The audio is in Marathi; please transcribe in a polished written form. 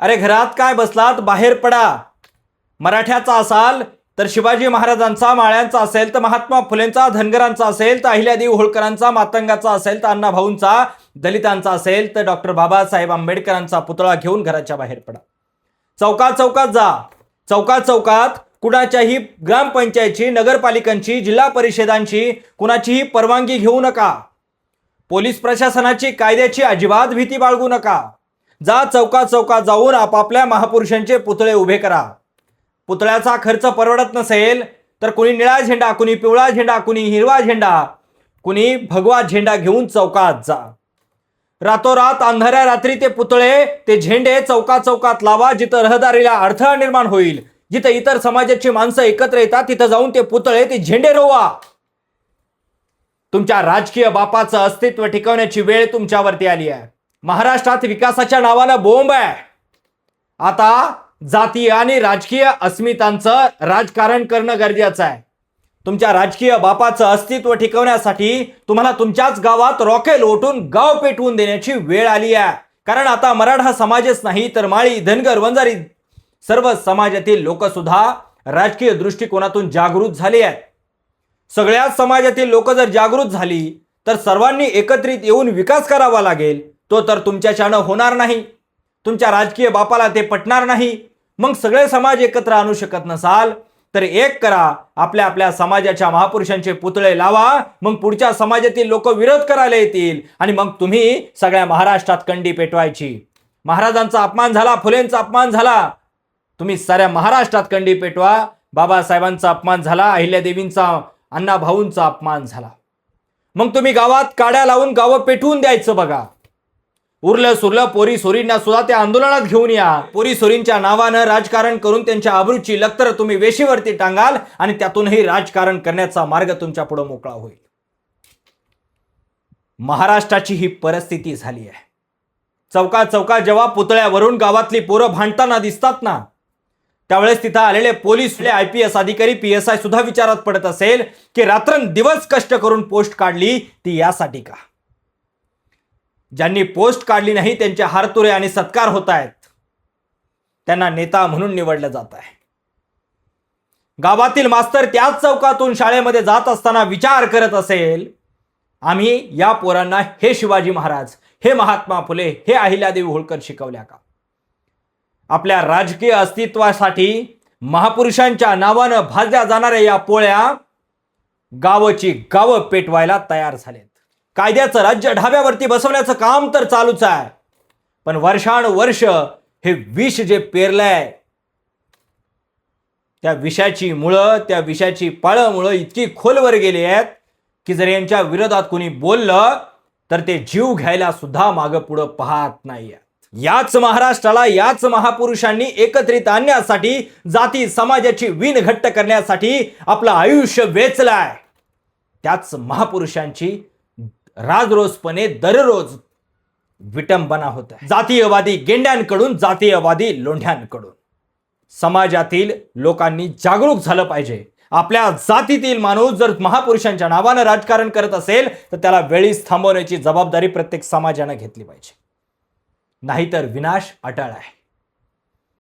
अरे घरात काय बसलात, बाहेर पडा. मराठ्याचा असाल तर शिवाजी महाराजांचा, माळ्यांचा असेल तर महात्मा फुलेंचा, धनगरांचा असेल तर अहिल्यादेवी होळकरांचा, मातंगाचा असेल तर अण्णाभाऊंचा, दलितांचा असेल तर डॉक्टर बाबासाहेब आंबेडकरांचा पुतळा घेऊन घराच्या बाहेर पडा. चौकात चौकात जा. चौकात चौकात कुणाच्याही ग्रामपंचायतची, नगरपालिकांची, जिल्हा परिषदांची कुणाचीही परवानगी घेऊ नका. पोलीस प्रशासनाची, कायद्याची अजिबात भीती बाळगू नका. जा चौकात चौकात जाऊन आपापल्या महापुरुषांचे पुतळे उभे करा. पुतळ्याचा खर्च परवडत नसेल तर कुणी निळा झेंडा, कुणी पिवळा झेंडा, कुणी हिरवा झेंडा, कुणी भगवा झेंडा घेऊन चौकात जा. रातोरात अंधाऱ्या रात्री ते पुतळे, ते झेंडे चौकात चौकात लावा. जिथं रहदारीला अडथळा निर्माण होईल, जिथं इतर समाजाची माणसं एकत्र येतात, तिथं जाऊन ते पुतळे, ते झेंडे रोवा. तुमच्या राजकीय बापाचं अस्तित्व टिकवण्याची वेळ तुमच्यावरती आली आहे. महाराष्ट्रात विकासाच्या नावानं बोंब आहे. आता जातीय आणि राजकीय अस्मितांचं राजकारण करणं गरजेचं आहे. तुमच्या राजकीय बापाचं अस्तित्व टिकवण्यासाठी तुम्हाला तुमच्याच गावात रॉकेल ओटून गाव पेटवून देण्याची वेळ आली आहे. कारण आता मराठा समाजच नाही तर माळी, धनगर, वंजारी सर्व समाजातील लोक सुद्धा राजकीय दृष्टिकोनातून जागृत झाले आहेत. सगळ्याच समाजातील लोक जर जागृत झाली तर सर्वांनी एकत्रित येऊन विकास करावा लागेल. तो तर तुमच्याच्यानं होणार नाही. तुमच्या राजकीय बापाला ते पटणार नाही. मग सगळे समाज एकत्र आणू शकत नसाल तर एक करा, आपल्या आपल्या समाजाच्या महापुरुषांचे पुतळे लावा. मग पुढच्या समाजातील लोक विरोध करायला येतील आणि मग तुम्ही सगळ्या महाराष्ट्रात कंडी पेटवायची. महाराजांचा अपमान झाला, फुलेंचा अपमान झाला, तुम्ही साऱ्या महाराष्ट्रात कंडी पेटवा. बाबासाहेबांचा अपमान झाला, अहिल्यादेवींचा, अण्णाभाऊंचा अपमान झाला. मग तुम्ही गावात काड्या लावून गावं पेटवून द्यायचं बघा. उरलं सुरलं पोरी सोरींना सुद्धा त्या आंदोलनात घेऊन या. पोरी सोरींच्या नावानं राजकारण करून त्यांच्या आबरूची लक्तर तुम्ही वेशीवरती टांगाल आणि त्यातूनही राजकारण करण्याचा मार्ग तुमच्या पुढे मोकळा होईल. महाराष्ट्राची ही परिस्थिती झाली आहे. चौकात चौकात जेव्हा पुतळ्यावरून गावातली पोरं भांडताना दिसतात ना, त्यावेळेस तिथं आलेले पोलीस, IPS अधिकारी, PSI सुद्धा विचारात पडत असेल की रात्रंदिवस कष्ट करून पोस्ट काढली ती यासाठी का? ज्यांनी पोस्ट काढली नाही त्यांचे हारतुरे आणि सत्कार होत आहेत. त्यांना नेता म्हणून निवडलं जात आहे. गावातील मास्तर त्याच चौकातून शाळेमध्ये जात असताना विचार करत असेल, आम्ही या पोरांना हे शिवाजी महाराज, हे महात्मा फुले, हे अहिल्यादेवी होळकर शिकवल्या का? आपल्या राजकीय अस्तित्वासाठी महापुरुषांच्या नावानं भाजल्या जाणाऱ्या या पोळ्या गावाची गावं पेटवायला तयार झालेत. कायद्याचं राज्य ढाब्यावरती बसवण्याचं काम तर चालूच आहे. पण वर्षानुवर्ष हे विष जे पेरलंय, त्या विषाची मुळं, त्या विषाची पाळमुळं इतकी खोलवर गेली आहेत की जर यांच्या विरोधात कोणी बोललं तर ते जीव घ्यायला सुद्धा मागं पुढं पाहत नाहीये. याच महाराष्ट्राला, याच महापुरुषांनी एकत्रित आणण्यासाठी, जाती समाजाची वीण घट्ट करण्यासाठी आपलं आयुष्य वेचलंय. त्याच महापुरुषांची राजरोजपणे दररोज विटंबना होत आहे. जातीयवादी गेंड्यांकडून, जातीयवादी लोंढ्यांकडून. समाजातील लोकांनी जागरूक झालं पाहिजे. आपल्या जातीतील माणूस जर महापुरुषांच्या नावानं राजकारण करत असेल तर त्याला वेळीच थांबवण्याची जबाबदारी प्रत्येक समाजानं घेतली पाहिजे. नाहीतर विनाश अटळ आहे.